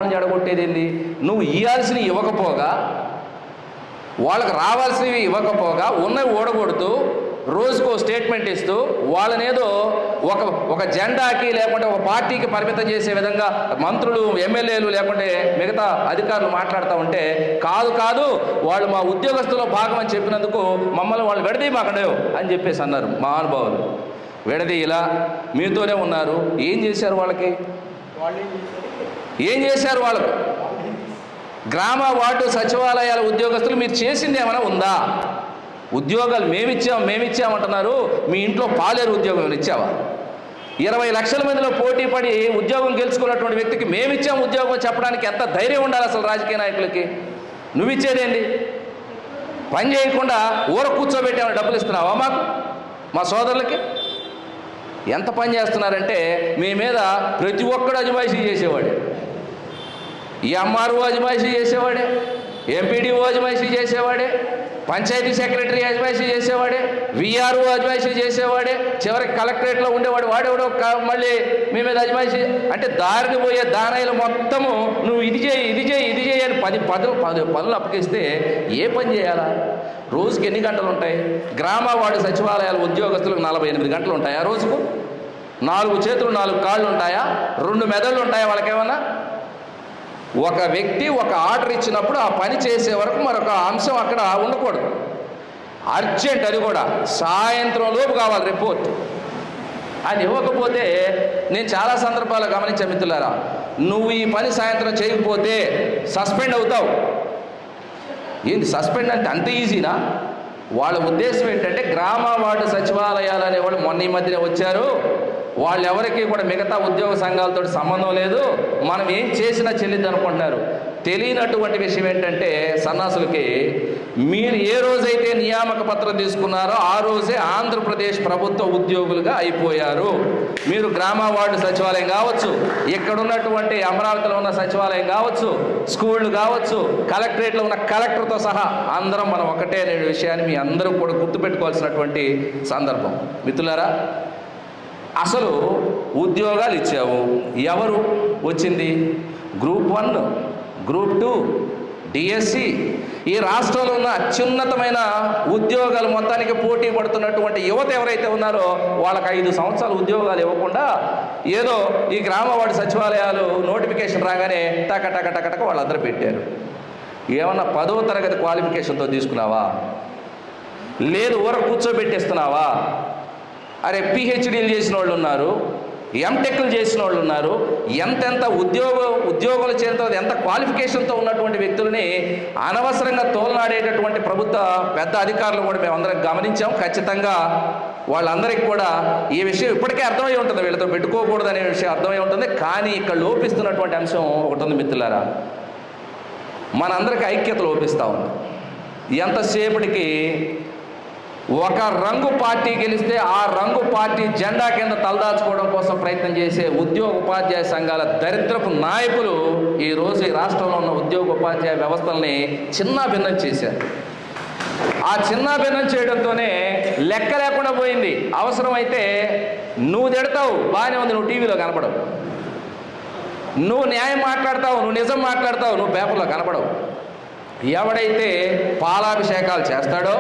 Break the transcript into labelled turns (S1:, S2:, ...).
S1: జడగొట్టేది ఏంది? నువ్వు ఇవ్వాల్సినవి ఇవ్వకపోగా, వాళ్ళకి రావాల్సినవి ఇవ్వకపోగా ఉన్నవి ఓడగొడుతూ రోజుకో స్టేట్మెంట్ ఇస్తూ వాళ్ళనేదో ఒక జెండాకి లేకుంటే ఒక పార్టీకి పరిమితం చేసే విధంగా మంత్రులు, ఎమ్మెల్యేలు లేకుంటే మిగతా అధికారులు మాట్లాడుతూ ఉంటే, కాదు వాళ్ళు మా ఉద్యోగస్తుల్లో భాగం అని చెప్పినందుకు మమ్మల్ని వాళ్ళు విడదీయమాకండేవు అని చెప్పేసి అన్నారు మహానుభావులు. విడదీయలా, మీతోనే ఉన్నారు. ఏం చేశారు వాళ్ళకి? ఏం చేశారు వాళ్ళకు? గ్రామ వార్డు సచివాలయాల ఉద్యోగస్తులు మీరు చేసింది ఏమైనా ఉందా? ఉద్యోగాలు మేమిచ్చామంటున్నారు. మీ ఇంట్లో పాలేరు ఉద్యోగం ఏమైనా ఇచ్చావా? 20 లక్షల మందిలో పోటీ పడి ఉద్యోగం గెలుచుకున్నటువంటి వ్యక్తికి మేమిచ్చాం ఉద్యోగం చెప్పడానికి ఎంత ధైర్యం ఉండాలి అసలు రాజకీయ నాయకులకి? నువ్విచ్చేదేంటి? పని చేయకుండా ఊర కూర్చోబెట్టి ఏమైనా డబ్బులు ఇస్తున్నావా మాకు, మా సోదరులకి? ఎంత పని చేస్తున్నారంటే మీ మీద ప్రతి ఒక్కడు అజమాయిషీ చేసేవాడే. ఎంఆర్ఓ అజమాయిషీ చేసేవాడే, ఎంపీడీఓ అజమాయిషీ చేసేవాడే, పంచాయతీ సెక్రటరీ అజమాయిషీ చేసేవాడే, విఆర్ఓ అజమాయిషీ చేసేవాడే, చివరికి కలెక్టరేట్లో ఉండేవాడు వాడెవడో మళ్ళీ మీ మీద అజమాయిషీ. అంటే దారిని పోయే దానాయిలు మొత్తము నువ్వు ఇది చేయి అని 10 పనులు అప్పగిస్తే ఏ పని చేయాలా? రోజుకి ఎన్ని గంటలు ఉంటాయి? గ్రామ వార్డు సచివాలయాల ఉద్యోగస్తులకు 48 గంటలు ఉంటాయా? రోజుకు 4 చేతులు 4 కాళ్ళు ఉంటాయా? 2 మెదళ్ళు ఉంటాయా వాళ్ళకేమన్నా? ఒక వ్యక్తి ఒక ఆర్డర్ ఇచ్చినప్పుడు ఆ పని చేసే వరకు మరొక అంశం అక్కడ ఉండకూడదు. అర్జెంట్, అది కూడా సాయంత్రం లోపు కావాలి రిపోర్ట్. అది ఇవ్వకపోతే నేను చాలా సందర్భాలు గమనించే మిత్రులారా, నువ్వు ఈ పని సాయంత్రం చేయకపోతే సస్పెండ్ అవుతావు. ఏంటి సస్పెండ్ అంటే అంత ఈజీనా? వాళ్ళ ఉద్దేశం ఏంటంటే గ్రామ వార్డు సచివాలయాలు అనేవాళ్ళు మొన్న ఈ మధ్యనే వచ్చారు, వాళ్ళు ఎవరికి కూడా మిగతా ఉద్యోగ సంఘాలతో సంబంధం లేదు, మనం ఏం చేసినా చెల్లిద్ది అనుకుంటున్నారు. తెలియనటువంటి విషయం ఏంటంటే సన్నాసులకి, మీరు ఏ రోజైతే నియామక పత్రం తీసుకున్నారో ఆ రోజే ఆంధ్రప్రదేశ్ ప్రభుత్వ ఉద్యోగులుగా అయిపోయారు. మీరు గ్రామ వార్డు సచివాలయం కావచ్చు, ఇక్కడ ఉన్నటువంటి అమరావతిలో ఉన్న సచివాలయం కావచ్చు, స్కూళ్ళు కావచ్చు, కలెక్టరేట్లో ఉన్న కలెక్టర్తో సహా అందరం మనం ఒకటే అనే విషయాన్ని మీ అందరూ కూడా గుర్తుపెట్టుకోవాల్సినటువంటి సందర్భం. మిత్రులారా, అసలు ఉద్యోగాలు ఇచ్చావు, ఎవరు వచ్చింది? గ్రూప్ 1, గ్రూప్ 2, డిఎస్సి, ఈ రాష్ట్రంలో ఉన్న అత్యున్నతమైన ఉద్యోగాలు మొత్తానికి పోటీ పడుతున్నటువంటి యువత ఎవరైతే ఉన్నారో వాళ్ళకి 5 సంవత్సరాలు ఉద్యోగాలు ఇవ్వకుండా ఏదో ఈ గ్రామ వార్డు సచివాలయాలు నోటిఫికేషన్ రాగానే టక వాళ్ళందరూ పెట్టారు. ఏమన్నా 10వ తరగతి క్వాలిఫికేషన్తో తీసుకున్నావా? లేదు ఊర కూర్చోబెట్టేస్తున్నావా? అరే పిహెచ్డీలు చేసిన వాళ్ళు ఉన్నారు, ఎంటెక్లు చేసిన వాళ్ళు ఉన్నారు, ఎంతెంత ఉద్యోగుల చేత ఎంత క్వాలిఫికేషన్తో ఉన్నటువంటి వ్యక్తులని అనవసరంగా తోలనాడేటటువంటి ప్రభుత్వ పెద్ద అధికారులు కూడా మేమందరం గమనించాం. ఖచ్చితంగా వాళ్ళందరికీ కూడా ఈ విషయం ఇప్పటికే అర్థమై ఉంటుంది, వీళ్ళతో పెట్టుకోకూడదు అనే విషయం అర్థమై ఉంటుంది. కానీ ఇక్కడ లోపిస్తున్నటువంటి అంశం ఒకటి ఉంది మిత్రులారా, మనందరికీ ఐక్యత లోపిస్తూ ఉంది. ఎంతసేపటికి ఒక రంగు పార్టీ గెలిస్తే ఆ రంగు పార్టీ జెండా కింద తలదాచుకోవడం కోసం ప్రయత్నం చేసే ఉద్యోగ ఉపాధ్యాయ సంఘాల దరిద్రపు నాయకులు ఈరోజు ఈ రాష్ట్రంలో ఉన్న ఉద్యోగ ఉపాధ్యాయ వ్యవస్థల్ని చిన్నాభిన్నం చేశారు. ఆ చిన్నాభిన్నం చేయడంతోనే లెక్క లేకుండా పోయింది. అవసరమైతే నువ్వు తిడతావు, బాగానే ఉంది, నువ్వు టీవీలో కనపడవు, నువ్వు న్యాయం మాట్లాడతావు, నువ్వు నిజం మాట్లాడతావు, నువ్వు పేపర్లో కనపడవు. ఎవడైతే పాలాభిషేకాలు చేస్తాడో,